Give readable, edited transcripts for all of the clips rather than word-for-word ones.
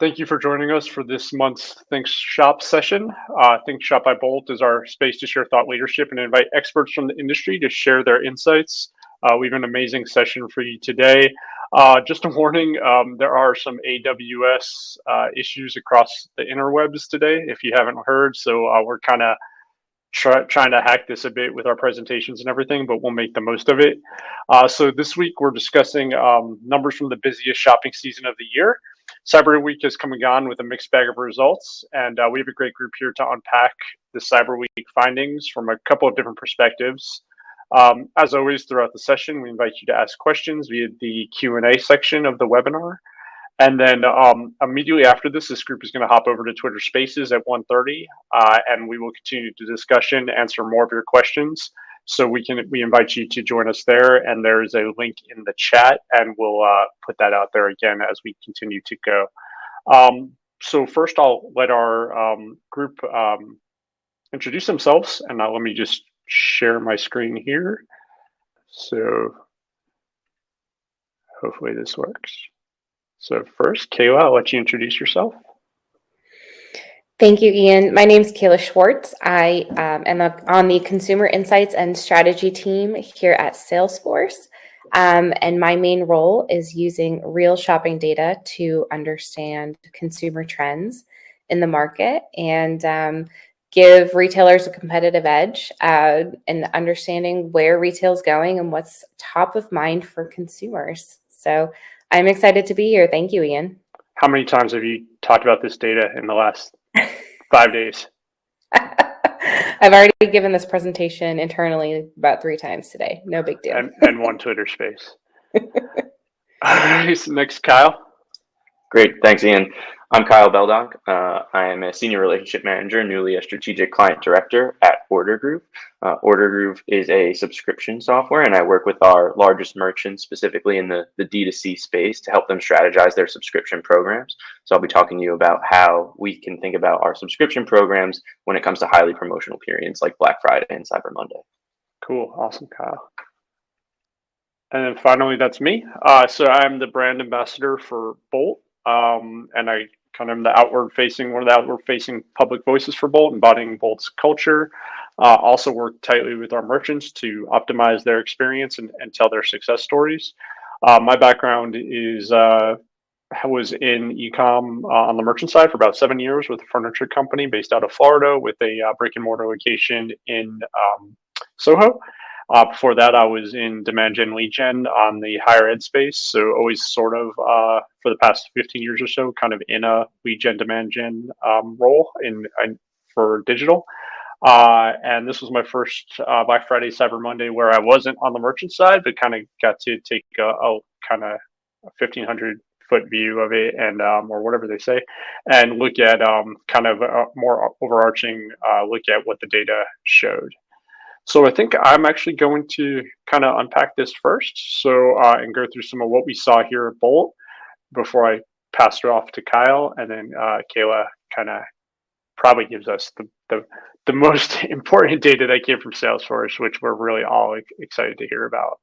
Thank you for joining us for this month's Think Shop session. Think Shop by Bolt is our space to share thought leadership and invite experts from the industry to share their insights. We have an amazing session for you today. Just a warning, there are some AWS issues across the interwebs today, if you haven't heard. So we're kind of trying to hack this a bit with our presentations and everything, but we'll make the most of it. So this week we're discussing numbers from the busiest shopping season of the year. Cyber Week is coming on with a mixed bag of results, and we have a great group here to unpack the Cyber Week findings from a couple of different perspectives. As always, throughout the session, we invite you to ask questions via the Q&A section of the webinar. And then immediately after this group is going to hop over to Twitter Spaces at 1:30, and we will continue the discussion, answer more of your questions. So we invite you to join us there, and there is a link in the chat, and we'll put that out there again as we continue to go. So first, I'll let our group introduce themselves, and let me just share my screen here. So hopefully this works. So first, Kayla, I'll let you introduce yourself. Thank you, Ian. My name is Kayla Schwartz. I am on the Consumer Insights and Strategy team here at Salesforce. And my main role is using real shopping data to understand consumer trends in the market and give retailers a competitive edge in understanding where retail is going and what's top of mind for consumers. So I'm excited to be here. Thank you, Ian. How many times have you talked about this data in the last 5 days? I've already given this presentation internally about 3 times today. No big deal. And one Twitter space. Next, Kyle. Great. Thanks, Ian. I'm Kyle Beldonk. I am a senior relationship manager, newly a strategic client director at Order Group. Order Group is a subscription software, and I work with our largest merchants, specifically in the D2C space, to help them strategize their subscription programs. So I'll be talking to you about how we can think about our subscription programs when it comes to highly promotional periods like Black Friday and Cyber Monday. Cool. Awesome, Kyle. And then finally, that's me. So I'm the brand ambassador for Bolt. And I kind of am one of the outward facing public voices for Bolt, embodying Bolt's culture. Also work tightly with our merchants to optimize their experience and tell their success stories. My background was in e-com on the merchant side for about 7 years with a furniture company based out of Florida with a brick and mortar location in Soho. Before that, I was in demand gen, lead gen on the higher ed space. So always sort of for the past 15 years or so, kind of in a lead gen, demand gen role for digital. And this was my first Black Friday, Cyber Monday, where I wasn't on the merchant side, but kind of got to take a kind of 1,500-foot view of it, and or whatever they say, and look at kind of a more overarching look at what the data showed. So I think I'm actually going to kind of unpack this first, so and go through some of what we saw here at Bolt before I pass it off to Kyle, and then Kayla kind of probably gives us the most important data that came from Salesforce, which we're really all excited to hear about.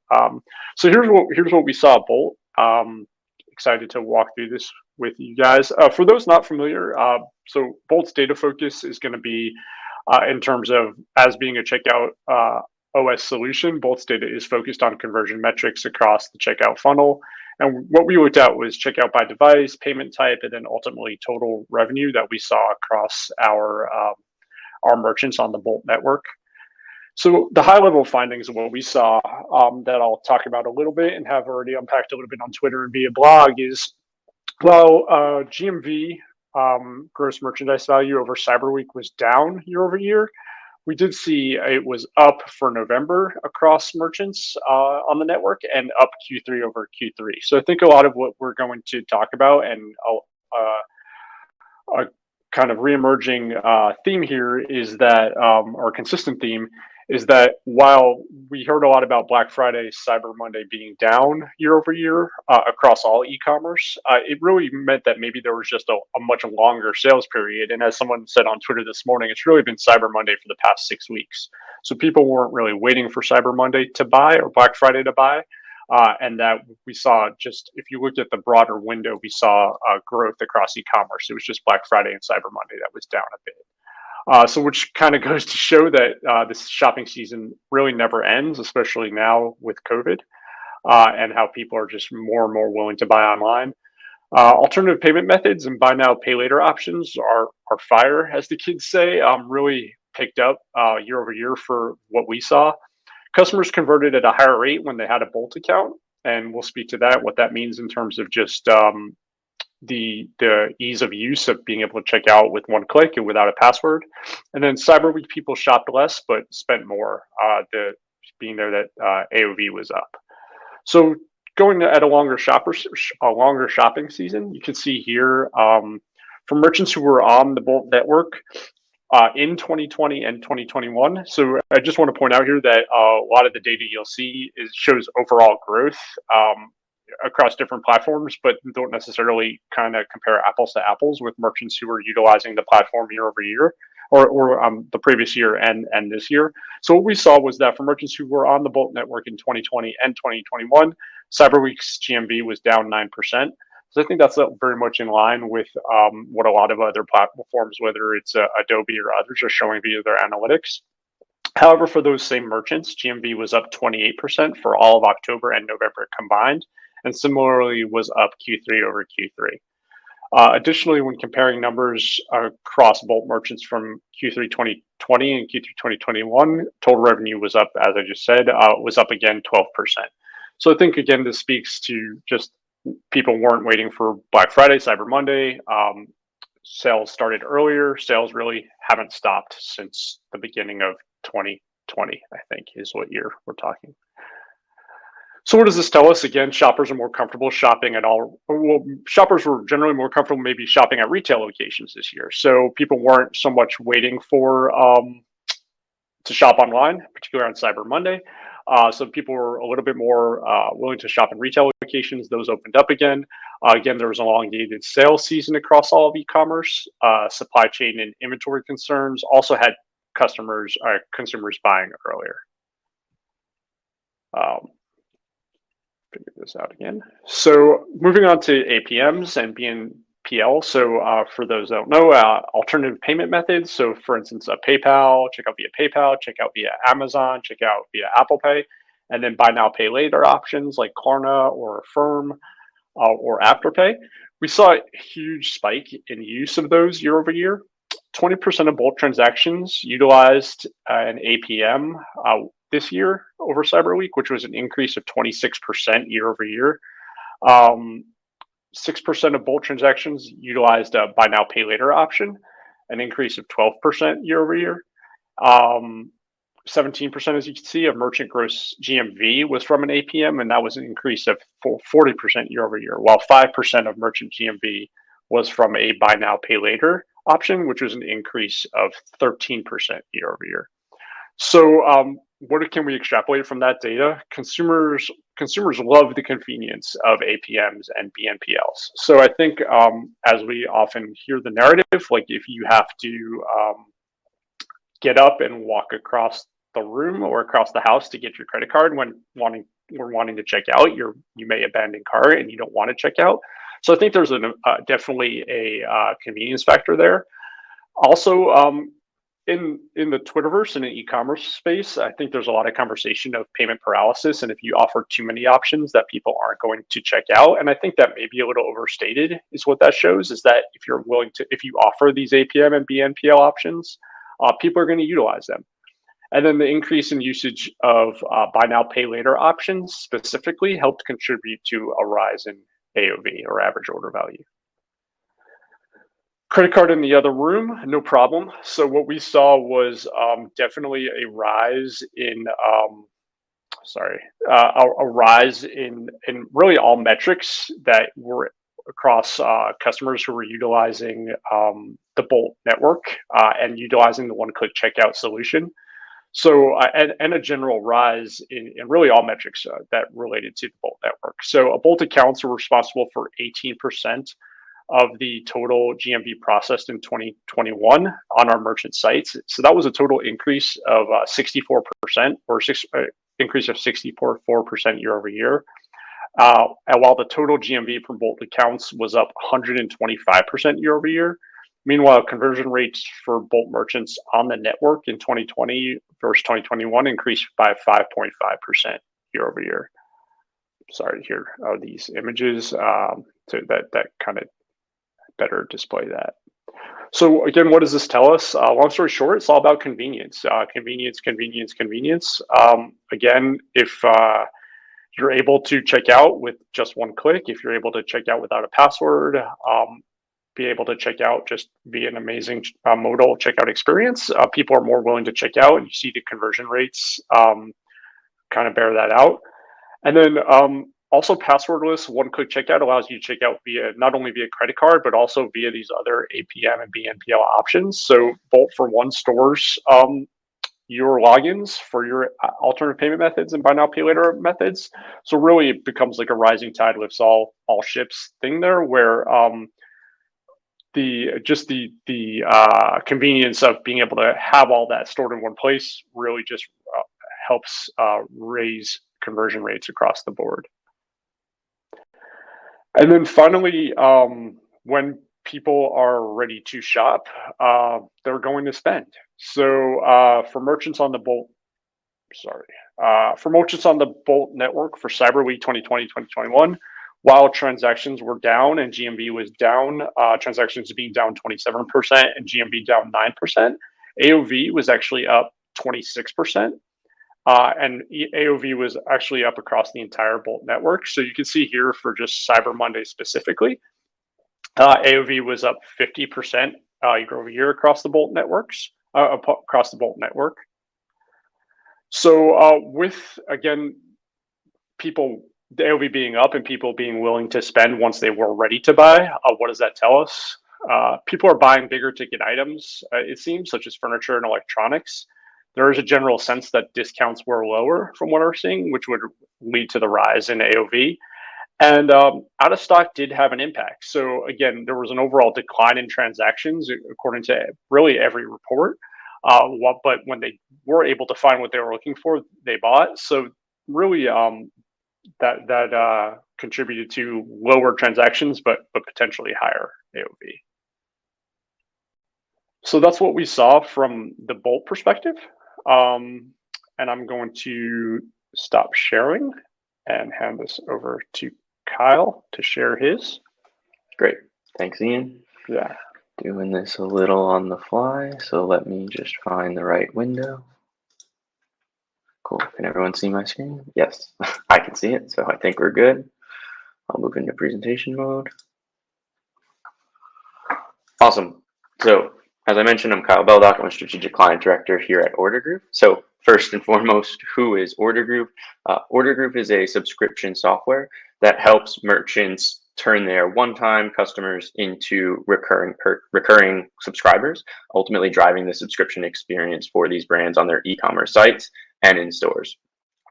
So here's what we saw at Bolt. Excited to walk through this with you guys. For those not familiar, so Bolt's data focus is going to be in terms of as being a checkout OS solution. Bolt's data is focused on conversion metrics across the checkout funnel. And what we looked at was checkout by device, payment type, and then ultimately total revenue that we saw across our merchants on the Bolt network. So the high level findings of what we saw that I'll talk about a little bit and have already unpacked a little bit on Twitter and via blog is, well, GMV, gross merchandise value over Cyber Week was down year over year. We did see it was up for November across merchants on the network and up Q3 over Q3. So I think a lot of what we're going to talk about and a kind of reemerging theme here is that, or consistent theme, is that while we heard a lot about Black Friday, Cyber Monday being down year over year across all e-commerce, it really meant that maybe there was just a much longer sales period. And as someone said on Twitter this morning, it's really been Cyber Monday for the past 6 weeks. So people weren't really waiting for Cyber Monday to buy or Black Friday to buy. and that we saw just, if you looked at the broader window, we saw growth across e-commerce. It was just Black Friday and Cyber Monday that was down a bit. So which kind of goes to show that this shopping season really never ends, especially now with COVID, and how people are just more and more willing to buy online. Alternative payment methods and buy now, pay later options are fire, as the kids say. Really picked up year over year for what we saw. Customers converted at a higher rate when they had a Bolt account, and we'll speak to that, what that means in terms of just the ease of use of being able to check out with one click and without a password. And then Cyber Week, people shopped less but spent more. The being there that AOV was up. So going at a longer shopping season, you can see here for merchants who were on the Bolt network in 2020 and 2021. So I just want to point out here that a lot of the data you'll see shows overall growth across different platforms, but don't necessarily kind of compare apples to apples with merchants who are utilizing the platform year over year, or the previous year and this year. So what we saw was that for merchants who were on the Bolt network in 2020 and 2021, Cyber Week's GMV was down 9%. So I think that's very much in line with what a lot of other platforms, whether it's Adobe or others, are showing via their analytics. However, for those same merchants, GMV was up 28% for all of October and November combined, and similarly was up Q3 over Q3. Additionally, when comparing numbers across Bolt merchants from Q3 2020 and Q3 2021, total revenue was up, as I just said, was up again 12%. So I think, again, this speaks to just people weren't waiting for Black Friday, Cyber Monday. Sales started earlier. Sales really haven't stopped since the beginning of 2020, I think, is what year we're talking. So what does this tell us? Again, shoppers are more comfortable shopping at all. Well, shoppers were generally more comfortable maybe shopping at retail locations this year. So people weren't so much waiting for to shop online, particularly on Cyber Monday. So people were a little bit more willing to shop in retail locations. Those opened up again. Again, there was an elongated sales season across all of e-commerce. Supply chain and inventory concerns also had consumers buying earlier. Figure this out again. So moving on to APMs and BNPL. So for those that don't know, alternative payment methods. So for instance, PayPal, check out via PayPal, check out via Amazon, check out via Apple Pay, and then buy now, pay later options like Klarna or Affirm or Afterpay. We saw a huge spike in use of those year over year. 20% of Bolt transactions utilized an APM this year over Cyber Week, which was an increase of 26% year over year. 6% of Bolt transactions utilized a buy now, pay later option, an increase of 12% year over year. 17%, as you can see, of merchant gross GMV was from an APM, and that was an increase of 40% year over year, while 5% of merchant GMV was from a buy now, pay later option, which was an increase of 13% year over year. So what can we extrapolate from that data? Consumers love the convenience of APMs and BNPLs. So I think as we often hear the narrative, like if you have to get up and walk across the room or across the house to get your credit card when we're wanting to check out, you may abandon cart and you don't want to check out. So I think there's definitely a convenience factor there. Also, in the Twitterverse and in e-commerce space, I think there's a lot of conversation of payment paralysis, and if you offer too many options, that people aren't going to check out. And I think that may be a little overstated, is what that shows. Is that if you offer these APM and BNPL options, people are going to utilize them. And then the increase in usage of buy now, pay later options specifically helped contribute to a rise in AOV, or average order value. Credit card in the other room, no problem. So what we saw was definitely a rise in, a rise in really all metrics that were across customers who were utilizing the Bolt network and utilizing the one-click checkout solution. So, and a general rise in really all metrics that related to the Bolt network. So Bolt accounts were responsible for 18% of the total GMV processed in 2021 on our merchant sites. So that was a total increase of 64%, or increase of 64% year over year. And while the total GMV from Bolt accounts was up 125% year over year. Meanwhile, conversion rates for Bolt merchants on the network in 2020 versus 2021 increased by 5.5% year over year. Sorry, here are these images so that kind of better display that. So again, what does this tell us? Long story short, it's all about convenience. Convenience. Again, if you're able to check out with just one click, if you're able to check out without a password, be able to check out just via an amazing modal checkout experience, people are more willing to check out, and you see the conversion rates kind of bear that out. And then also passwordless one-click checkout allows you to check out via not only via credit card, but also via these other APM and BNPL options. So Bolt for One stores your logins for your alternative payment methods and buy now pay later methods. So really it becomes like a rising tide lifts all ships thing there, where the convenience of being able to have all that stored in one place really just helps raise conversion rates across the board. And then finally, when people are ready to shop, they're going to spend. So for merchants on the Bolt network for Cyber Week 2020-2021, while transactions were down and GMV was down, transactions being down 27% and GMV down 9%, AOV was actually up 26%. And AOV was actually up across the entire Bolt network. So you can see here for just Cyber Monday specifically, AOV was up 50% year over year across the Bolt networks, across the Bolt network. So with, again, people, the AOV being up and people being willing to spend once they were ready to buy, what does that tell us? People are buying bigger ticket items, it seems, such as furniture and electronics. There is a general sense that discounts were lower from what we're seeing, which would lead to the rise in AOV. And out of stock did have an impact. So again, there was an overall decline in transactions according to really every report. But when they were able to find what they were looking for, they bought. So really, that contributed to lower transactions, but potentially higher AOV. So that's what we saw from the Bolt perspective. And I'm going to stop sharing and hand this over to Kyle to share his. Great. Thanks, Ian. Yeah. Doing this a little on the fly, so let me just find the right window. Cool. Can everyone see my screen? Yes, I can see it, so I think we're good. I'll move into presentation mode. Awesome. So, as I mentioned, I'm Kyle Beldock. I'm a Strategic Client Director here at Order Group. So, first and foremost, who is Order Group? Order Group is a subscription software that helps merchants turn their one-time customers into recurring subscribers, ultimately driving the subscription experience for these brands on their e-commerce sites and in stores.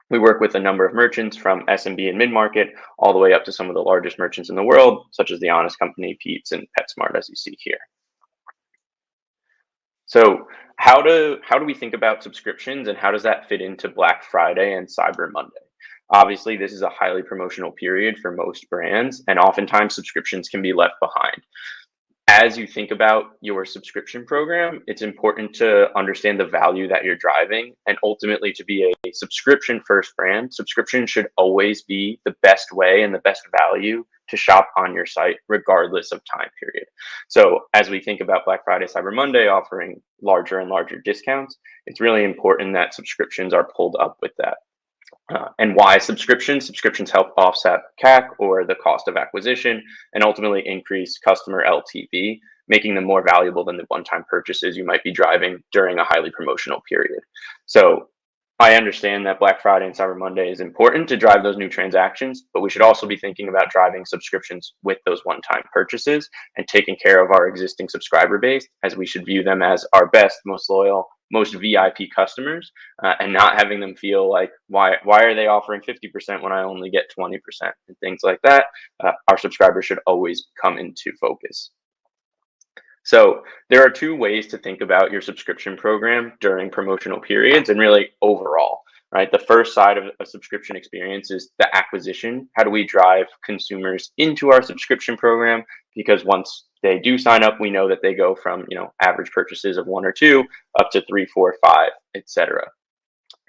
We work with a number of merchants from SMB and mid-market all the way up to some of the largest merchants in the world, such as The Honest Company, Pete's, and PetSmart, as you see here. So how do we think about subscriptions, and how does that fit into Black Friday and Cyber Monday? Obviously, this is a highly promotional period for most brands, and oftentimes subscriptions can be left behind. As you think about your subscription program, it's important to understand the value that you're driving, and ultimately, to be a subscription first brand, subscription should always be the best way and the best value to shop on your site, regardless of time period. So as we think about Black Friday, Cyber Monday offering larger and larger discounts, it's really important that subscriptions are pulled up with that. And why subscriptions? Subscriptions help offset CAC, or the cost of acquisition, and ultimately increase customer LTV, making them more valuable than the one-time purchases you might be driving during a highly promotional period. So I understand that Black Friday and Cyber Monday is important to drive those new transactions, but we should also be thinking about driving subscriptions with those one-time purchases and taking care of our existing subscriber base, as we should view them as our best, most loyal, most VIP customers, and not having them feel like, why are they offering 50% when I only get 20%, and things like that. Our subscribers should always come into focus. So there are two ways to think about your subscription program during promotional periods, and really overall. right? The first side of a subscription experience is the acquisition. How do we drive consumers into our subscription program? Because once they do sign up, we know that they go from, average purchases of 1 or 2 up to 3, 4, 5, etc.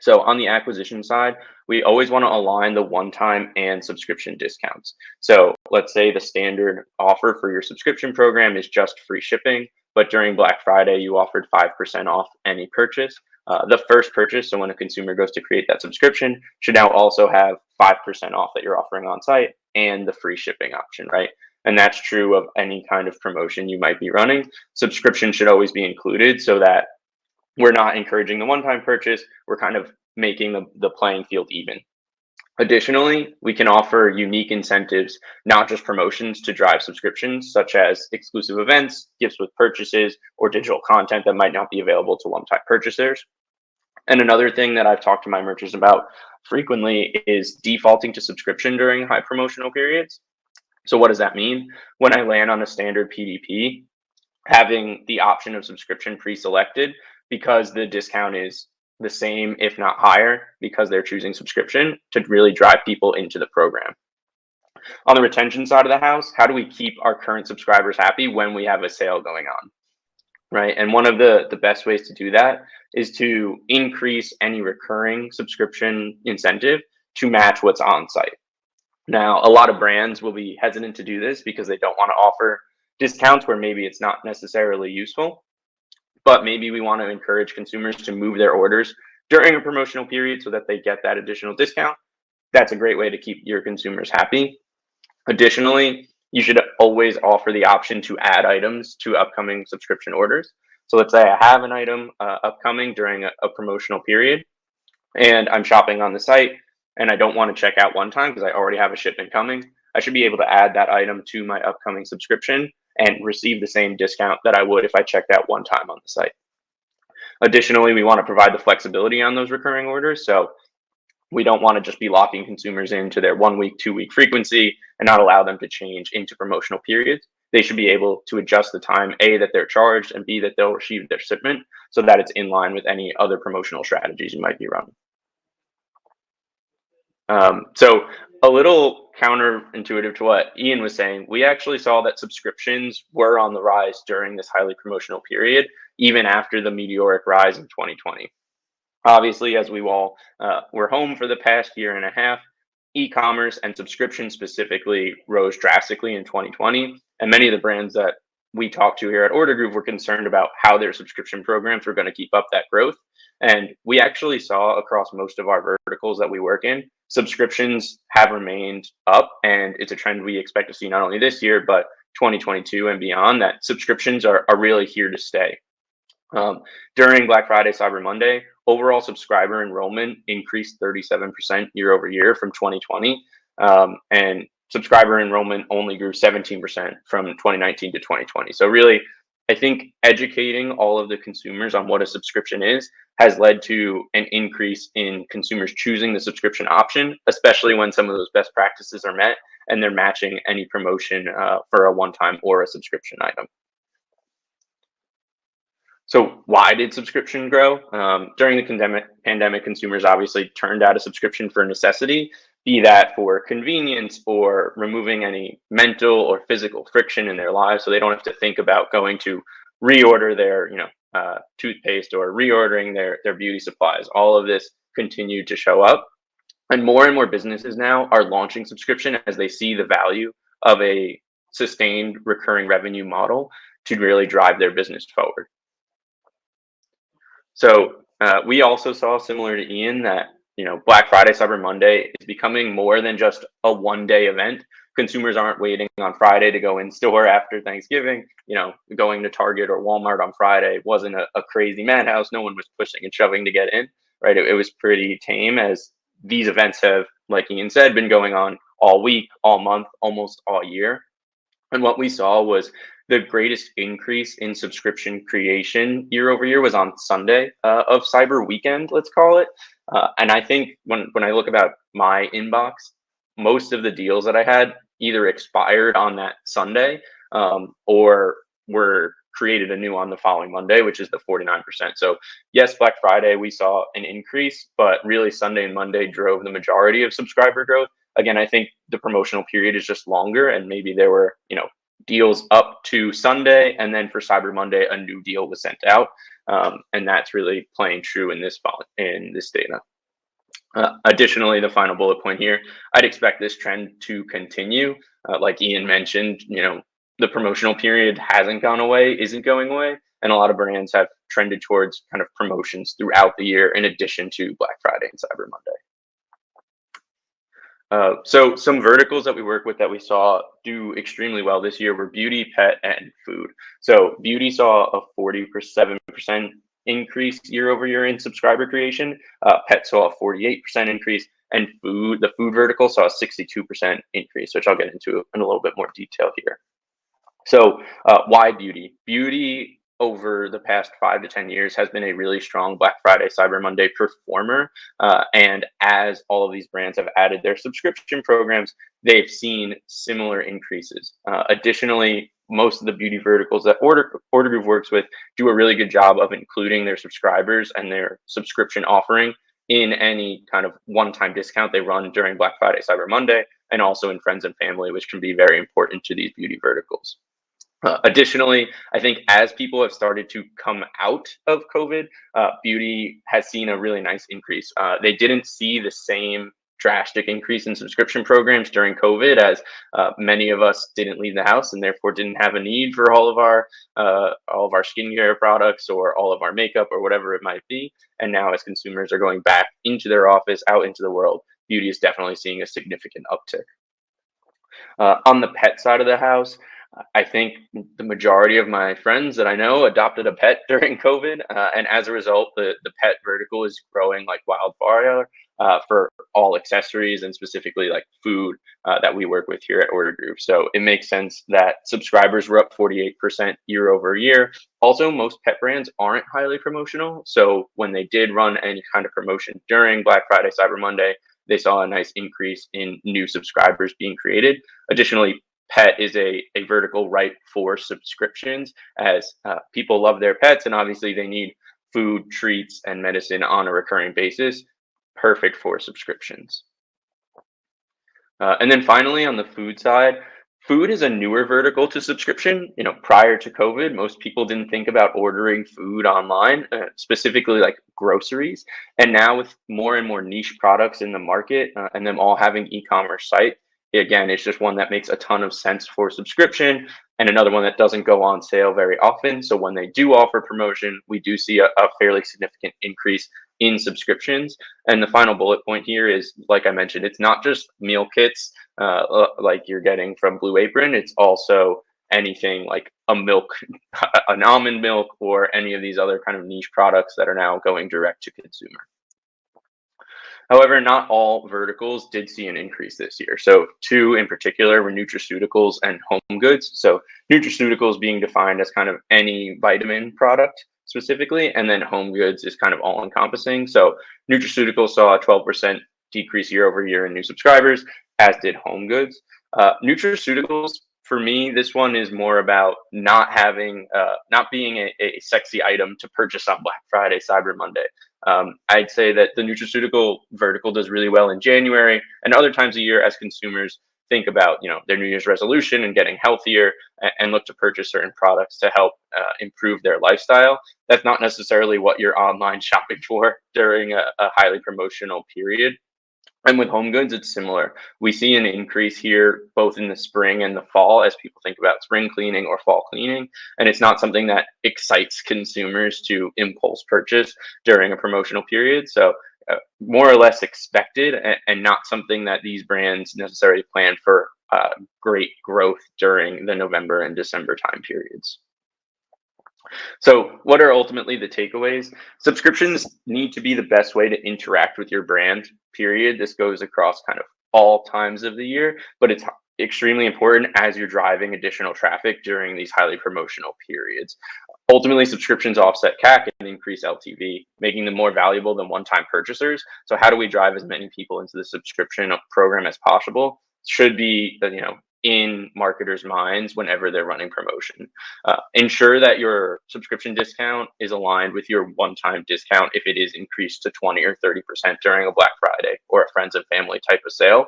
So on the acquisition side, we always want to align the one-time and subscription discounts. So let's say the standard offer for your subscription program is just free shipping, but during Black Friday, you offered 5% off any purchase. The first purchase, so when a consumer goes to create that subscription, should now also have 5% off that you're offering on site and the free shipping option, right? And that's true of any kind of promotion you might be running. Subscription should always be included so that we're not encouraging the one-time purchase. We're kind of making the playing field even. Additionally, we can offer unique incentives, not just promotions, to drive subscriptions, such as exclusive events, gifts with purchases, or digital content that might not be available to one-time purchasers. And another thing that I've talked to my merchants about frequently is defaulting to subscription during high promotional periods. So what does that mean? When I land on a standard PDP, having the option of subscription pre-selected, because the discount is the same, if not higher, because they're choosing subscription to really drive people into the program. On the retention side of the house, how do we keep our current subscribers happy when we have a sale going on? Right. And one of the best ways to do that is to increase any recurring subscription incentive to match what's on site. Now, a lot of brands will be hesitant to do this because they don't want to offer discounts where maybe it's not necessarily useful. But maybe we want to encourage consumers to move their orders during a promotional period so that they get that additional discount. That's a great way to keep your consumers happy. Additionally, you should always offer the option to add items to upcoming subscription orders. So let's say I have an item upcoming during a promotional period and I'm shopping on the site and I don't want to check out one time because I already have a shipment coming. I should be able to add that item to my upcoming subscription and receive the same discount that I would if I checked out one time on the site. Additionally, we want to provide the flexibility on those recurring orders. So we don't want to just be locking consumers into their 1 week, 2 week frequency and not allow them to change into promotional periods. They should be able to adjust the time, A, that they're charged, and B, that they'll receive their shipment so that it's in line with any other promotional strategies you might be running. So a little counterintuitive to what Ian was saying, we actually saw that subscriptions were on the rise during this highly promotional period, even after the meteoric rise in 2020. Obviously, as we all were home for the past year and a half, e-commerce and subscription specifically rose drastically in 2020. And many of the brands that we talked to here at Order Group were concerned about how their subscription programs were going to keep up that growth. And we actually saw across most of our verticals that we work in, subscriptions have remained up. And it's a trend we expect to see not only this year, but 2022 and beyond, that subscriptions are really here to stay. During Black Friday, Cyber Monday, overall subscriber enrollment increased 37% year over year from 2020. And subscriber enrollment only grew 17% from 2019 to 2020. So really, I think educating all of the consumers on what a subscription is has led to an increase in consumers choosing the subscription option, especially when some of those best practices are met and they're matching any promotion for a one-time or a subscription item. So why did subscription grow? During the pandemic, consumers obviously turned out a subscription for necessity, be that for convenience or removing any mental or physical friction in their lives, so they don't have to think about going to reorder their toothpaste or reordering their beauty supplies. All of this continued to show up. And more businesses now are launching subscription as they see the value of a sustained recurring revenue model to really drive their business forward. So we also saw, similar to Ian, that Black Friday, Cyber Monday is becoming more than just a one-day event. Consumers aren't waiting on Friday to go in store after Thanksgiving. Going to Target or Walmart on Friday wasn't a crazy madhouse. No one was pushing and shoving to get in, right? It was pretty tame, as these events have, like Ian said, been going on all week, all month, almost all year. And what we saw was the greatest increase in subscription creation year over year was on Sunday of Cyber Weekend, let's call it. And I think when I look about my inbox, most of the deals that I had either expired on that Sunday or were created a new on the following Monday, which is the 49%. So yes, Black Friday, we saw an increase, but really Sunday and Monday drove the majority of subscriber growth. Again, I think the promotional period is just longer, and maybe there were, deals up to Sunday, and then for Cyber Monday, a new deal was sent out. And that's really playing true in this data. Additionally, the final bullet point here, I'd expect this trend to continue. Like Ian mentioned, the promotional period hasn't gone away, isn't going away, and a lot of brands have trended towards kind of promotions throughout the year in addition to Black Friday and Cyber Monday. So some verticals that we work with that we saw do extremely well this year were beauty, pet, and food. So beauty saw a 47% increase year over year in subscriber creation. Pet saw a 48% increase, and the food vertical saw a 62% increase, which I'll get into in a little bit more detail here. So why beauty? Beauty over the past 5 to 10 years has been a really strong Black Friday, Cyber Monday performer. And as all of these brands have added their subscription programs, they've seen similar increases. Additionally, most of the beauty verticals that Order Group works with do a really good job of including their subscribers and their subscription offering in any kind of one-time discount they run during Black Friday, Cyber Monday, and also in friends and family, which can be very important to these beauty verticals. Additionally, I think as people have started to come out of COVID, beauty has seen a really nice increase. They didn't see the same drastic increase in subscription programs during COVID, as many of us didn't leave the house and therefore didn't have a need for all of our skincare products or all of our makeup or whatever it might be. And now, as consumers are going back into their office, out into the world, beauty is definitely seeing a significant uptick. On the pet side of the house, I think the majority of my friends that I know adopted a pet during COVID, and as a result, the pet vertical is growing like wildfire for all accessories and specifically like food that we work with here at Order Group. So it makes sense that subscribers were up 48% year over year. Also, most pet brands aren't highly promotional, so when they did run any kind of promotion during Black Friday, Cyber Monday, they saw a nice increase in new subscribers being created. Additionally, pet is a vertical ripe for subscriptions, as people love their pets and obviously they need food, treats, and medicine on a recurring basis. Perfect for subscriptions. And then finally, on the food side, food is a newer vertical to subscription. Prior to COVID, most people didn't think about ordering food online, specifically like groceries. And now with more and more niche products in the market and them all having e-commerce site, again, it's just one that makes a ton of sense for subscription, and another one that doesn't go on sale very often. So when they do offer promotion, we do see a fairly significant increase in subscriptions. And the final bullet point here is, like I mentioned, it's not just meal kits like you're getting from Blue Apron. It's also anything like a milk, an almond milk, or any of these other kind of niche products that are now going direct to consumer. However, not all verticals did see an increase this year. So two in particular were nutraceuticals and home goods. So nutraceuticals being defined as kind of any vitamin product specifically, and then home goods is kind of all encompassing. So nutraceuticals saw a 12% decrease year over year in new subscribers, as did home goods. Nutraceuticals, for me, this one is more about not being a sexy item to purchase on Black Friday, Cyber Monday. I'd say that the nutraceutical vertical does really well in January and other times of year as consumers think about their New Year's resolution and getting healthier and look to purchase certain products to help improve their lifestyle. That's not necessarily what you're online shopping for during a highly promotional period. And with home goods, it's similar. We see an increase here both in the spring and the fall as people think about spring cleaning or fall cleaning. And it's not something that excites consumers to impulse purchase during a promotional period. So more or less expected, and not something that these brands necessarily plan for great growth during the November and December time periods. So what are ultimately the takeaways? Subscriptions need to be the best way to interact with your brand, period. This goes across kind of all times of the year, but it's extremely important as you're driving additional traffic during these highly promotional periods. Ultimately, subscriptions offset CAC and increase LTV, making them more valuable than one-time purchasers. So how do we drive as many people into the subscription program as possible? Should be in marketers' minds whenever they're running promotion. Ensure that your subscription discount is aligned with your one-time discount if it is increased to 20 or 30% during a Black Friday or a friends and family type of sale,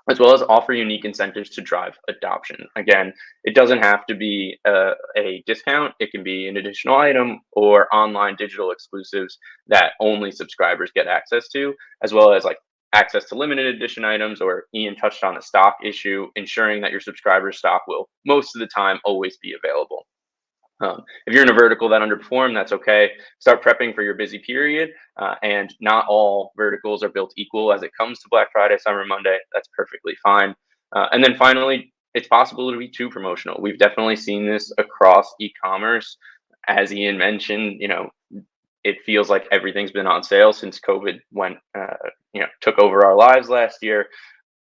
as well as offer unique incentives to drive adoption. Again, it doesn't have to be a discount. It can be an additional item or online digital exclusives that only subscribers get access to, as well as like access to limited edition items, or Ian touched on a stock issue, ensuring that your subscribers' stock will most of the time always be available. If you're in a vertical that underperformed, that's okay. Start prepping for your busy period. And not all verticals are built equal as it comes to Black Friday, Cyber Monday. That's perfectly fine. And then finally, it's possible to be too promotional. We've definitely seen this across e-commerce. As Ian mentioned, it feels like everything's been on sale since COVID took over our lives last year.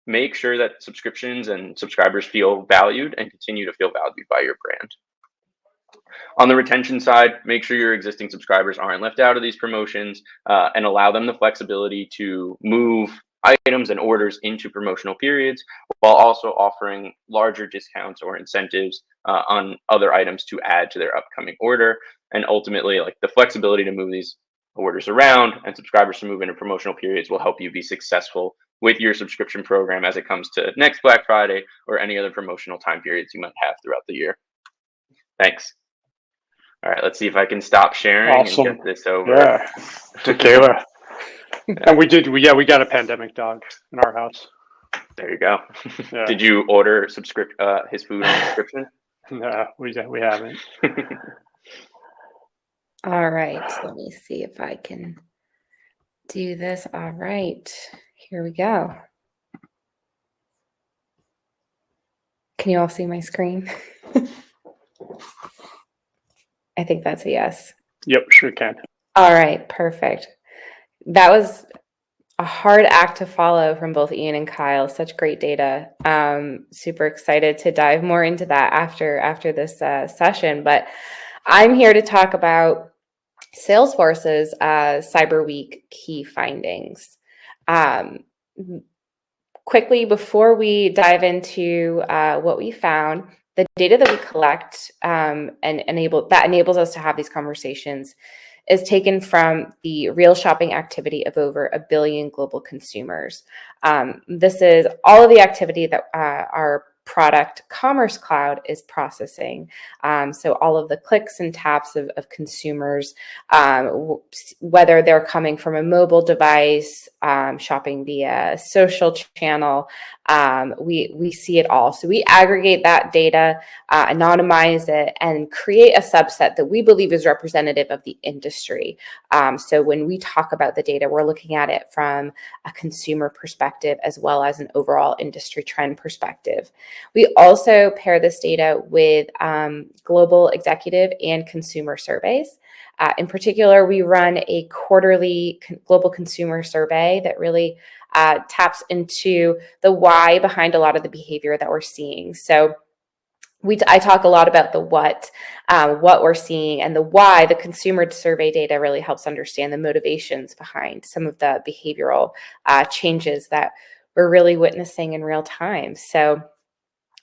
Make sure that subscriptions and subscribers feel valued and continue to feel valued by your brand. On the retention side, make sure your existing subscribers aren't left out of these promotions, and allow them the flexibility to move items and orders into promotional periods, while also offering larger discounts or incentives on other items to add to their upcoming order. And ultimately, like, the flexibility to move these orders around and subscribers to move into promotional periods will help you be successful with your subscription program as it comes to next Black Friday or any other promotional time periods you might have throughout the year. Thanks. All right, let's see if I can stop sharing Awesome. and get this over. Yeah, tequila. And we got a pandemic dog in our house. There you go. Yeah. Did you order his food on subscription? No, we haven't. All right, let me see if I can do this. All right, here we go. Can you all see my screen? I think that's a yes. Yep, sure can. All right, perfect. That was a hard act to follow from both Ian and Kyle. Such great data. Super excited to dive more into that after this session. But I'm here to talk about Salesforce's Cyber Week key findings. Quickly, before we dive into what we found, the data that we collect and enables us to have these conversations is taken from the real shopping activity of over 1 billion global consumers. This is all of the activity that our product Commerce Cloud is processing. So all of the clicks and taps of consumers, whether they're coming from a mobile device, shopping via social channel, we see it all. So we aggregate that data, anonymize it, and create a subset that we believe is representative of the industry. So when we talk about the data, we're looking at it from a consumer perspective as well as an overall industry trend perspective. We also pair this data with global executive and consumer surveys. In particular, we run a quarterly global consumer survey that really taps into the why behind a lot of the behavior that we're seeing. So I talk a lot about the what we're seeing, and the why. The consumer survey data really helps understand the motivations behind some of the behavioral changes that we're really witnessing in real time. So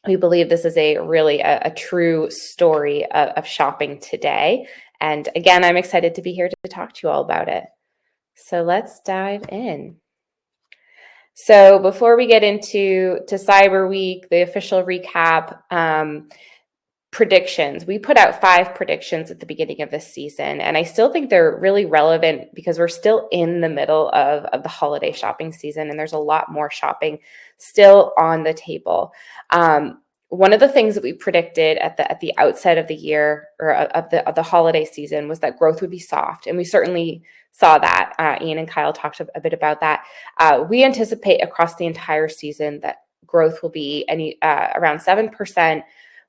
we believe this is a true story of shopping today. And again, I'm excited to be here to talk to you all about it. So let's dive in. So before we get into Cyber Week, the official recap, predictions. We put out 5 predictions at the beginning of this season, and I still think they're really relevant because we're still in the middle of the holiday shopping season, and there's a lot more shopping still on the table. One of the things that we predicted at the outset of the year, or of the holiday season, was that growth would be soft, and we certainly saw that. Ian and Kyle talked a bit about that. We anticipate across the entire season that growth will be around 7%.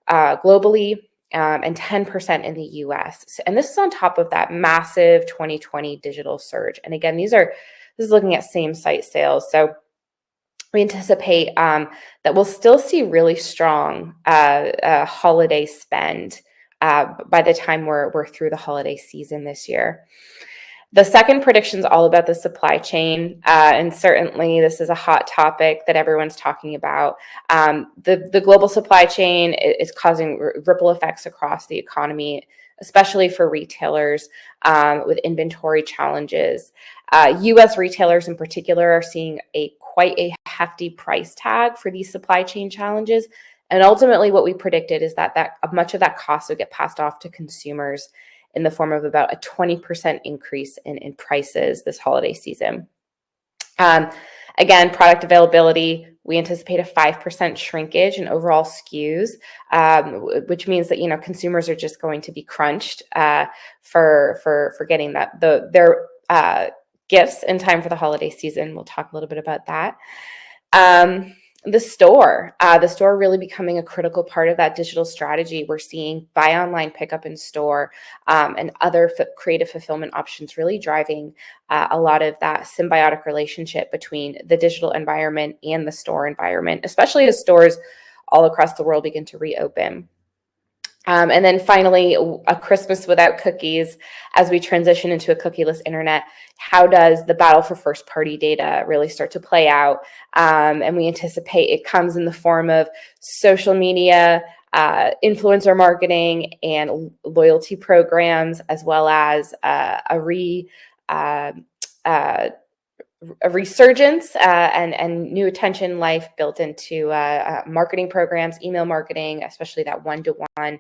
Globally, and 10% in the US. And this is on top of that massive 2020 digital surge. And again, this is looking at same site sales. So we anticipate that we'll still see really strong holiday spend by the time we're through the holiday season this year. The second prediction is all about the supply chain, and certainly this is a hot topic that everyone's talking about. The global supply chain is causing ripple effects across the economy, especially for retailers with inventory challenges. U.S. retailers in particular are seeing quite a hefty price tag for these supply chain challenges. And ultimately what we predicted is that much of that cost would get passed off to consumers in the form of about a 20% increase in prices this holiday season. Again, product availability, we anticipate a 5% shrinkage in overall SKUs, which means that consumers are just going to be crunched for getting their gifts in time for the holiday season. We'll talk a little bit about that. The store really becoming a critical part of that digital strategy. We're seeing buy online, pick up in store, and other creative fulfillment options really driving a lot of that symbiotic relationship between the digital environment and the store environment, especially as stores all across the world begin to reopen. And then finally, a Christmas without cookies as we transition into a cookieless internet. How does the battle for first-party data really start to play out? And we anticipate it comes in the form of social media, influencer marketing, and loyalty programs, as well as a resurgence and new attention life built into marketing programs, email marketing, especially that one-to-one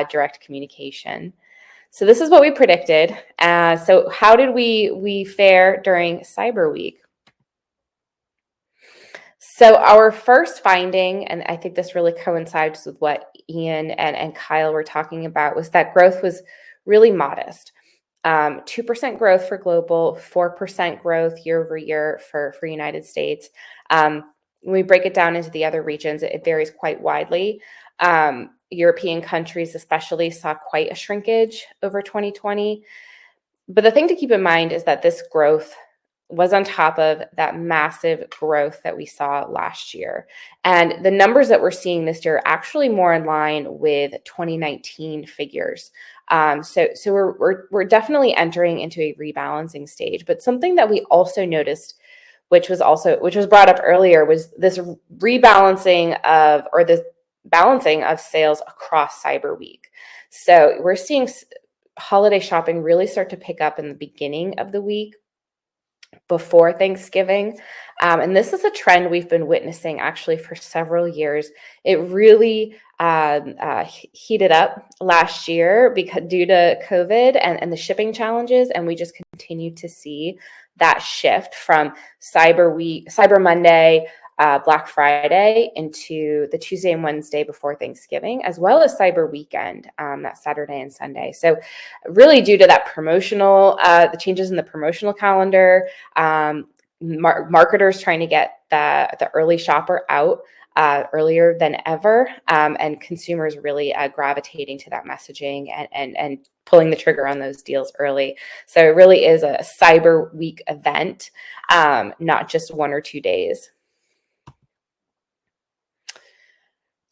direct communication. So this is what we predicted. So how did we fare during Cyber Week? So our first finding, and I think this really coincides with what Ian and Kyle were talking about, was that growth was really modest. 2% growth for global, 4% growth year over year for United States. When we break it down into the other regions, it varies quite widely. European countries especially saw quite a shrinkage over 2020. But the thing to keep in mind is that this growth was on top of that massive growth that we saw last year. And the numbers that we're seeing this year are actually more in line with 2019 figures. So we're definitely entering into a rebalancing stage. But something that we also noticed, which was brought up earlier, was this rebalancing this balancing of sales across Cyber Week. So we're seeing holiday shopping really start to pick up in the beginning of the week before Thanksgiving. And this is a trend we've been witnessing actually for several years. It really heated up last year due to COVID and the shipping challenges. And we just continue to see that shift from Cyber Monday, Black Friday into the Tuesday and Wednesday before Thanksgiving, as well as Cyber Weekend, that Saturday and Sunday. So really due to that the changes in the promotional calendar, marketers trying to get the early shopper out earlier than ever, and consumers really gravitating to that messaging and pulling the trigger on those deals early. So it really is a Cyber Week event, not just 1 or 2 days.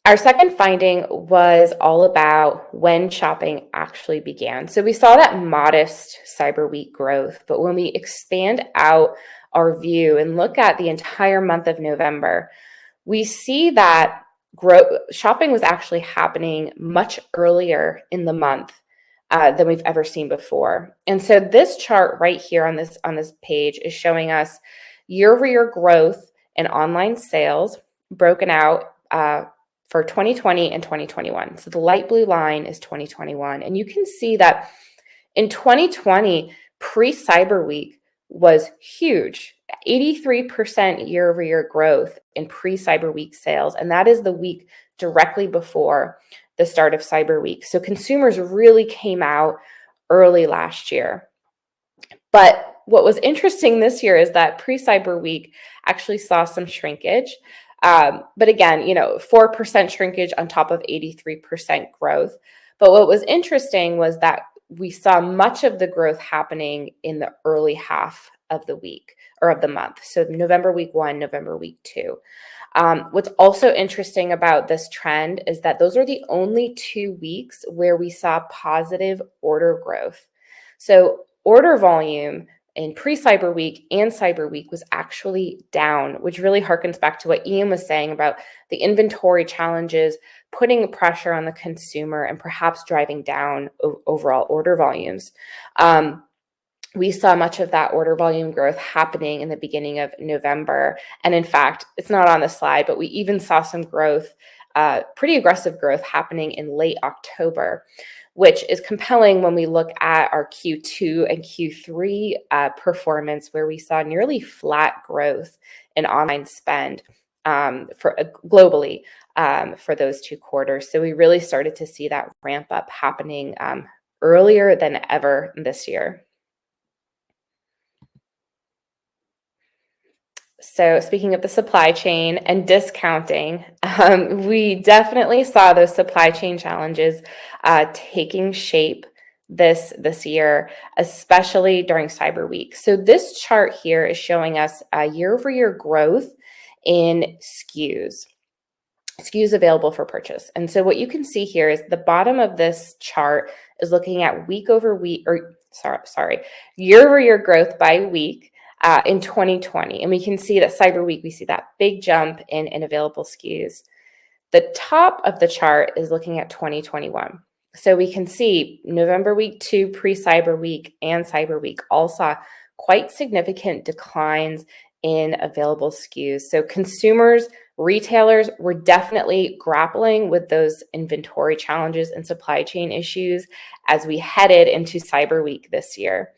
Our second finding was all about when shopping actually began. So we saw that modest Cyber Week growth, but when we expand out our view and look at the entire month of November, we see that shopping was actually happening much earlier in the month than we've ever seen before. And so this chart right here on this page is showing us year-over-year growth in online sales broken out for 2020 and 2021. So the light blue line is 2021. And you can see that in 2020, pre-Cyber Week was huge, 83% year-over-year growth in pre-Cyber Week sales. And that is the week directly before the start of Cyber Week. So consumers really came out early last year. But what was interesting this year is that pre-Cyber Week actually saw some shrinkage. But again, 4% shrinkage on top of 83% growth. But what was interesting was that we saw much of the growth happening in the early half of the week or of the month. So November week 1, November week 2. What's also interesting about this trend is that those are the only 2 weeks where we saw positive order growth. So order volume in pre-Cyber Week and Cyber Week was actually down, which really harkens back to what Ian was saying about the inventory challenges, putting pressure on the consumer and perhaps driving down overall order volumes. We saw much of that order volume growth happening in the beginning of November. And in fact, it's not on the slide, but we even saw some growth, pretty aggressive growth happening in late October, which is compelling when we look at our Q2 and Q3 performance, where we saw nearly flat growth in online spend globally for those 2 quarters. So we really started to see that ramp up happening earlier than ever this year. So speaking of the supply chain and discounting, we definitely saw those supply chain challenges taking shape this year, especially during Cyber Week. So this chart here is showing us year-over-year growth in SKUs available for purchase. And so what you can see here is the bottom of this chart is looking at year-over-year growth by week. In 2020. And we can see that Cyber Week, we see that big jump in available SKUs. The top of the chart is looking at 2021. So we can see November week 2, pre-Cyber Week and Cyber Week all saw quite significant declines in available SKUs. So consumers, retailers were definitely grappling with those inventory challenges and supply chain issues as we headed into Cyber Week this year.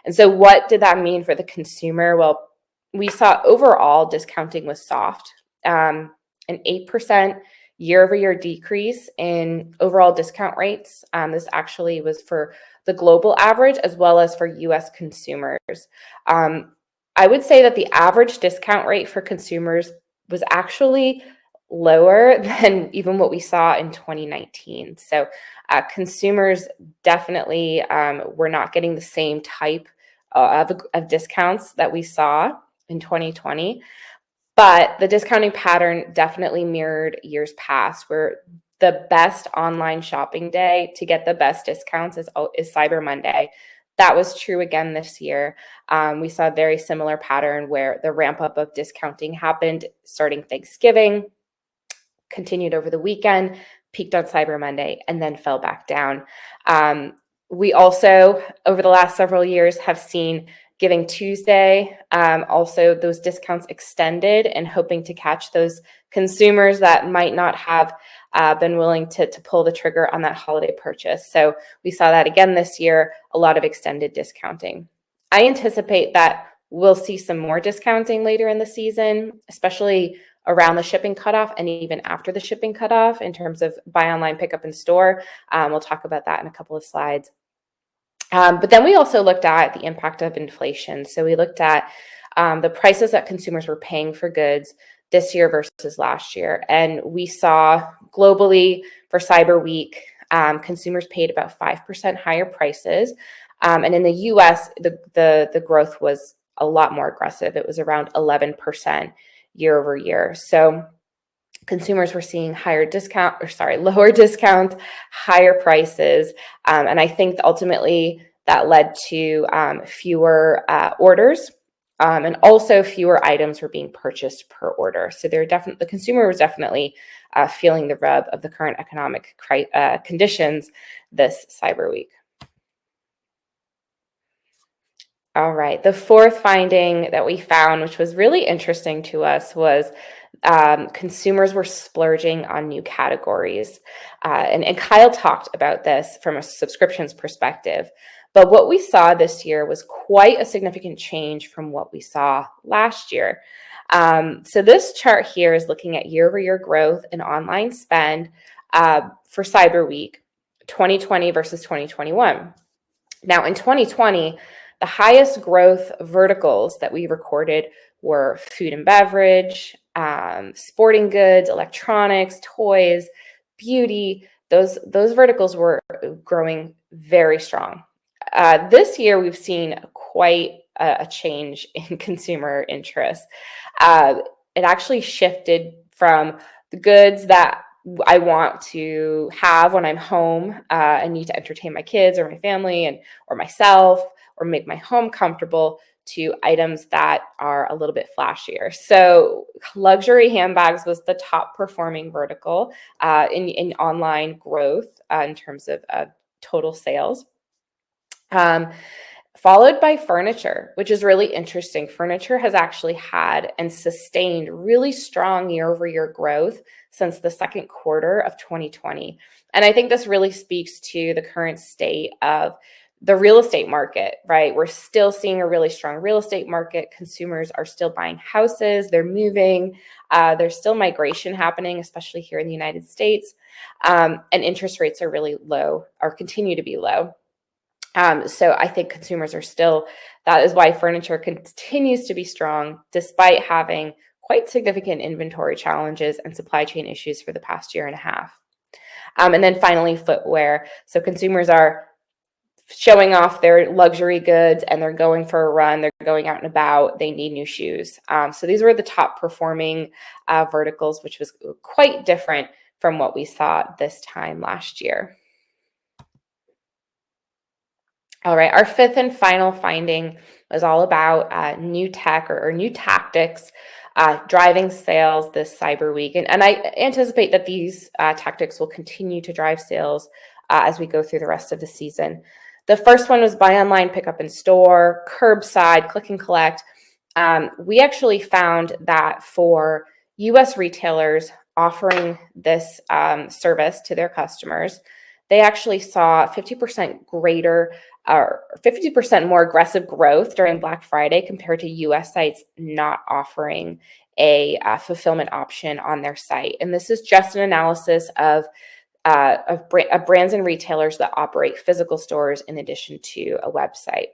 And so what did that mean for the consumer? Well, we saw overall discounting was soft, an 8% year-over-year decrease in overall discount rates. This actually was for the global average as well as for US consumers. I would say that the average discount rate for consumers was actually lower than even what we saw in 2019. So consumers definitely were not getting the same type of discounts that we saw in 2020. But the discounting pattern definitely mirrored years past, where the best online shopping day to get the best discounts is Cyber Monday. That was true again this year. We saw a very similar pattern where the ramp up of discounting happened starting Thanksgiving, continued over the weekend, peaked on Cyber Monday, and then fell back down. We also, over the last several years, have seen Giving Tuesday, also those discounts extended and hoping to catch those consumers that might not have been willing to pull the trigger on that holiday purchase. So we saw that again this year, a lot of extended discounting. I anticipate that we'll see some more discounting later in the season, especially around the shipping cutoff and even after the shipping cutoff in terms of buy online, pick up in store. We'll talk about that in a couple of slides. But then we also looked at the impact of inflation. So we looked at the prices that consumers were paying for goods this year versus last year. And we saw globally for Cyber Week, consumers paid about 5% higher prices. And in the US, the growth was a lot more aggressive. It was around 11% year over year. So consumers were seeing lower discounts, higher prices. And I think ultimately that led to fewer orders and also fewer items were being purchased per order. So the consumer was definitely feeling the rub of the current economic conditions this Cyber Week. All right, the fourth finding that we found, which was really interesting to us, was consumers were splurging on new categories. And Kyle talked about this from a subscriptions perspective. But what we saw this year was quite a significant change from what we saw last year. So this chart here is looking at year-over-year growth in online spend for Cyber Week 2020 versus 2021. Now, in 2020, the highest growth verticals that we recorded were food and beverage, sporting goods, electronics, toys, beauty. Those verticals were growing very strong. This year, we've seen quite a change in consumer interest. It actually shifted from the goods that I want to have when I'm home and need to entertain my kids or my family or myself, or make my home comfortable to items that are a little bit flashier. So luxury handbags was the top performing vertical in online growth in terms of total sales. Followed by furniture, which is really interesting. Furniture has actually had and sustained really strong year-over-year growth since the second quarter of 2020. And I think this really speaks to the current state of the real estate market, right? We're still seeing a really strong real estate market. Consumers are still buying houses, they're moving, there's still migration happening, especially here in the United States. And interest rates are really low or continue to be low. So I think consumers are still, that is why furniture continues to be strong despite having quite significant inventory challenges and supply chain issues for the past year and a half. And then finally, footwear. So consumers are showing off their luxury goods and they're going for a run, they're going out and about, they need new shoes. So these were the top performing verticals, which was quite different from what we saw this time last year. All right, our fifth and final finding was all about new tech or new tactics driving sales this Cyber Week. And I anticipate that these tactics will continue to drive sales as we go through the rest of the season. The first one was buy online, pick up in store, curbside, click and collect. We actually found that for US retailers offering this service to their customers, they actually saw 50% greater or 50% more aggressive growth during Black Friday compared to US sites not offering a fulfillment option on their site. And this is just an analysis of brands and retailers that operate physical stores in addition to a website.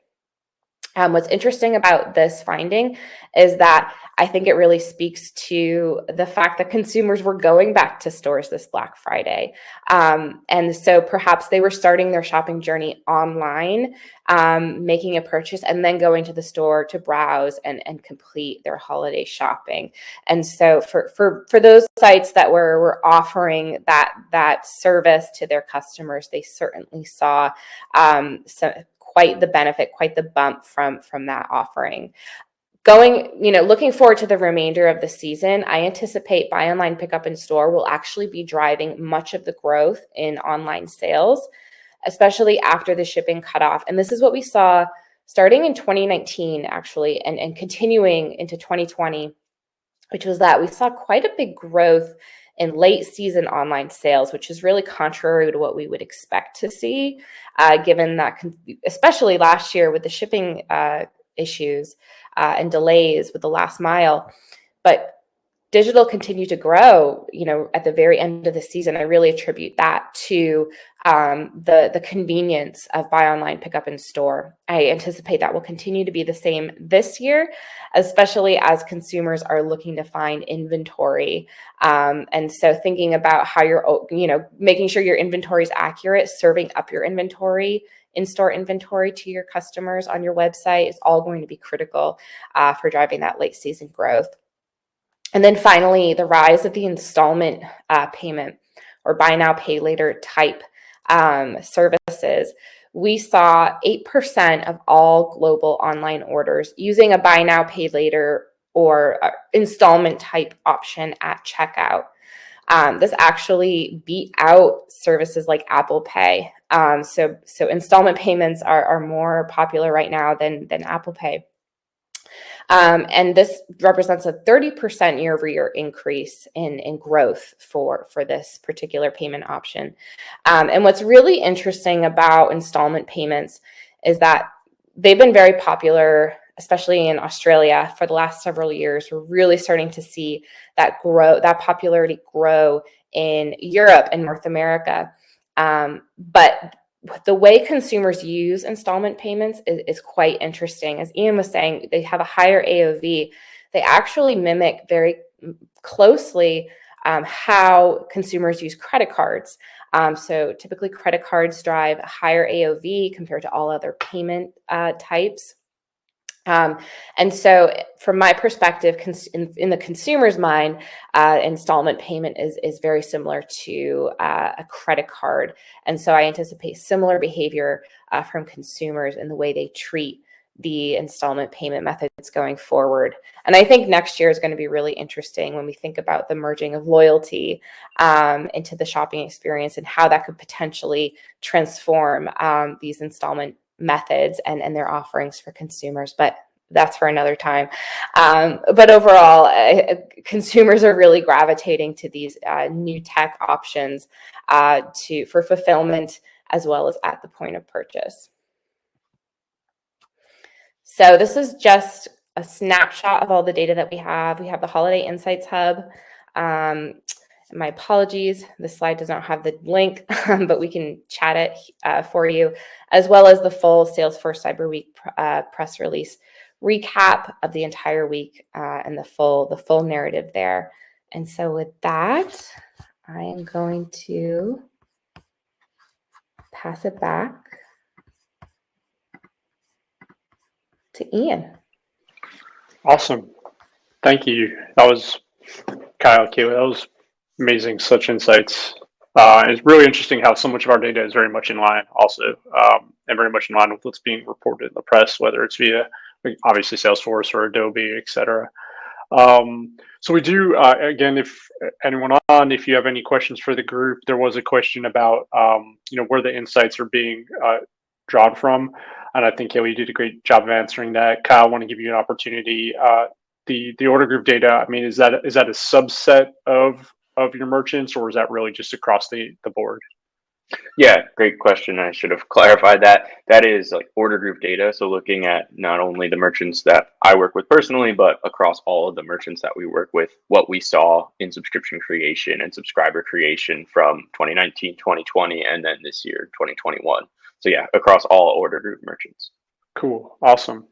What's interesting about this finding is that I think it really speaks to the fact that consumers were going back to stores this Black Friday. And so perhaps they were starting their shopping journey online, making a purchase, and then going to the store to browse and complete their holiday shopping. And so for those sites that were offering that service to their customers, they certainly saw quite the benefit, quite the bump from that offering. Looking forward to the remainder of the season, I anticipate buy online, pick up in store will actually be driving much of the growth in online sales, especially after the shipping cutoff. And this is what we saw starting in 2019, actually, and continuing into 2020, which was that we saw quite a big growth in late season online sales, which is really contrary to what we would expect to see, given that, especially last year with the shipping issues and delays with the last mile. But digital continued to grow, at the very end of the season. I really attribute that to the convenience of buy online, pick up in store. I anticipate that will continue to be the same this year, especially as consumers are looking to find inventory. And so thinking about how you're, making sure your inventory is accurate, serving up your inventory, in-store inventory to your customers on your website is all going to be critical for driving that late season growth. And then finally, the rise of the installment payment or buy now, pay later type services. We saw 8% of all global online orders using a buy now, pay later or installment type option at checkout. This actually beat out services like Apple Pay. So installment payments are more popular right now than Apple Pay. And this represents a 30% year-over-year increase in growth for this particular payment option. And what's really interesting about installment payments is that they've been very popular, especially in Australia, for the last several years. We're really starting to see that popularity grow in Europe and North America. But the way consumers use installment payments is quite interesting. As Ian was saying, they have a higher AOV. They actually mimic very closely how consumers use credit cards. So typically credit cards drive a higher AOV compared to all other payment types. And so from my perspective, in the consumer's mind, installment payment is very similar to a credit card. And so I anticipate similar behavior from consumers in the way they treat the installment payment methods going forward. And I think next year is going to be really interesting when we think about the merging of loyalty into the shopping experience and how that could potentially transform these installment methods and their offerings for consumers. But that's for another time. But overall, consumers are really gravitating to these new tech options for fulfillment as well as at the point of purchase. So this is just a snapshot of all the data that we have. We have the Holiday Insights Hub. My apologies, the slide does not have the link, but we can chat it for you, as well as the full Salesforce Cyber Week press release recap of the entire week and the full narrative there. And so with that, I am going to pass it back to Ian. Awesome. Thank you. That was Kyle, Kayla. That was amazing. Such insights. It's really interesting how so much of our data is very much in line also, and very much in line with what's being reported in the press, whether it's via obviously Salesforce or Adobe, et cetera. So we do, again, if anyone on, if you have any questions for the group, there was a question about, where the insights are being drawn from. And I think Kayla, you did a great job of answering that. Kyle, I want to give you an opportunity. The order group data, I mean, is that a subset of your merchants, or is that really just across the board? Yeah, great question. I should have clarified that. That is like order group data. So looking at not only the merchants that I work with personally, but across all of the merchants that we work with, what we saw in subscription creation and subscriber creation from 2019, 2020, and then this year, 2021. So yeah, across all order group merchants. Cool. Awesome.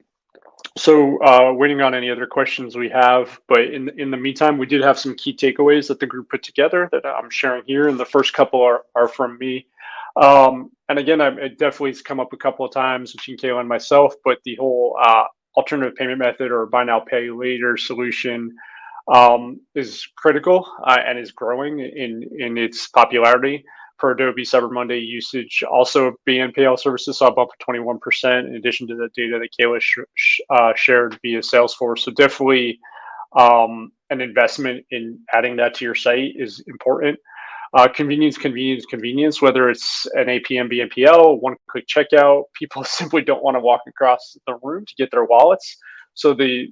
So waiting on any other questions we have, but in the meantime, we did have some key takeaways that the group put together that I'm sharing here, and the first couple are from me. And again, it definitely has come up a couple of times between Kayla and myself, but the whole alternative payment method or buy now, pay later solution is critical and is growing in its popularity. For Adobe, Cyber Monday usage also BNPL services saw a bump of 21% in addition to the data that Kayla shared via Salesforce. So definitely an investment in adding that to your site is important. Convenience, whether it's an APM, BNPL, one-click checkout, people simply don't want to walk across the room to get their wallets. So the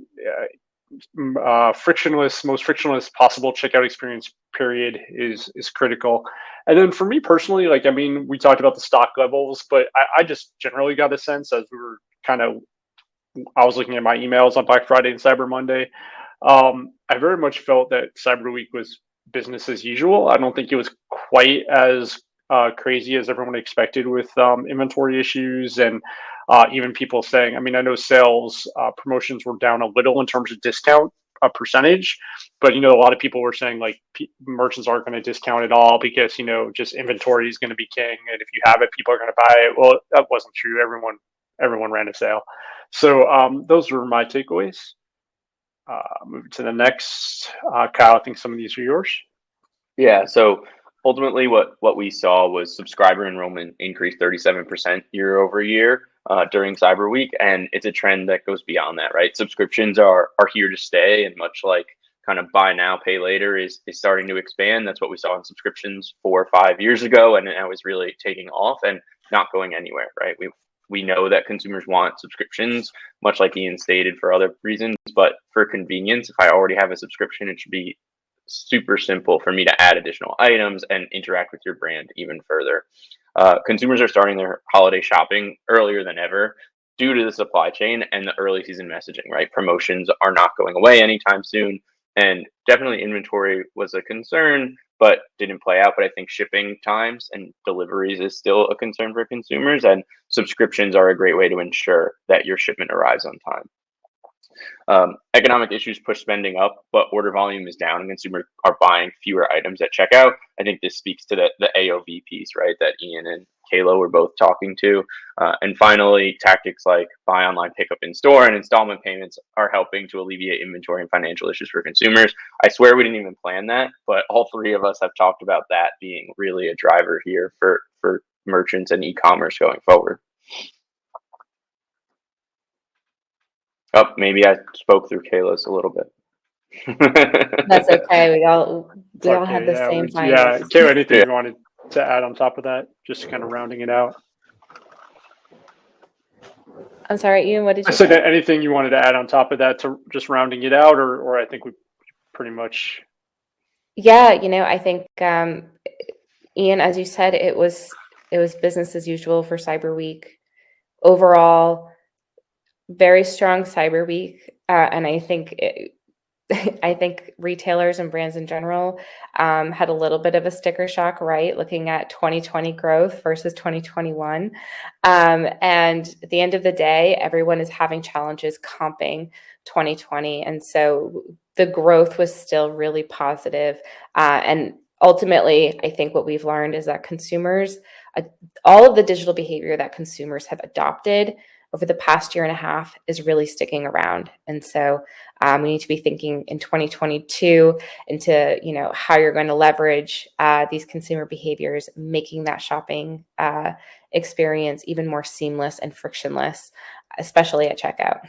most frictionless possible checkout experience period is critical. And then for me personally, we talked about the stock levels, but I just generally got a sense as we were I was looking at my emails on Black Friday and Cyber Monday. I very much felt that Cyber Week was business as usual. I don't think it was quite as crazy as everyone expected with inventory issues and even people saying, I know sales promotions were down a little in terms of discount percentage, but a lot of people were saying merchants aren't going to discount at all because just inventory is going to be king, and if you have it, people are going to buy it. Well, that wasn't true. Everyone ran a sale. So those were my takeaways. Moving to the next, Kyle, I think some of these are yours. Yeah, so ultimately what we saw was subscriber enrollment increased 37% year over year during Cyber Week, and it's a trend that goes beyond that, right? Subscriptions are here to stay, and much like kind of buy now, pay later is starting to expand. That's what we saw in subscriptions 4 or 5 years ago, and now is really taking off and not going anywhere, right? We know that consumers want subscriptions, much like Ian stated, for other reasons, but for convenience, if I already have a subscription, it should be super simple for me to add additional items and interact with your brand even further. Consumers are starting their holiday shopping earlier than ever due to the supply chain and the early season messaging, right? Promotions are not going away anytime soon. And definitely inventory was a concern, but didn't play out. But I think shipping times and deliveries is still a concern for consumers, and subscriptions are a great way to ensure that your shipment arrives on time. Economic issues push spending up, but order volume is down and consumers are buying fewer items at checkout. I think this speaks to the AOV piece, right, that Ian and Kayla were both talking to. And finally, tactics like buy online, pick up in store, and installment payments are helping to alleviate inventory and financial issues for consumers. I swear we didn't even plan that, but all three of us have talked about that being really a driver here for merchants and e-commerce going forward. Oh, maybe I spoke through Kayla's a little bit. That's okay. We all Okay, had the yeah, same yeah. findings. Kayla, anything Yeah. you wanted to add on top of that? Just kind of rounding it out. I'm sorry, Ian, what did I you said say? anything you wanted to add on top of that to just rounding it out, or I think we pretty much. Yeah, I think Ian, as you said, it was business as usual for Cyber Week. Overall, very strong Cyber Week, and I think I think retailers and brands in general had a little bit of a sticker shock, right? Looking at 2020 growth versus 2021. And at the end of the day, everyone is having challenges comping 2020. And so the growth was still really positive. And ultimately, I think what we've learned is that consumers, all of the digital behavior that consumers have adopted over the past year and a half is really sticking around. And so we need to be thinking in 2022 into, how you're going to leverage these consumer behaviors, making that shopping experience even more seamless and frictionless, especially at checkout.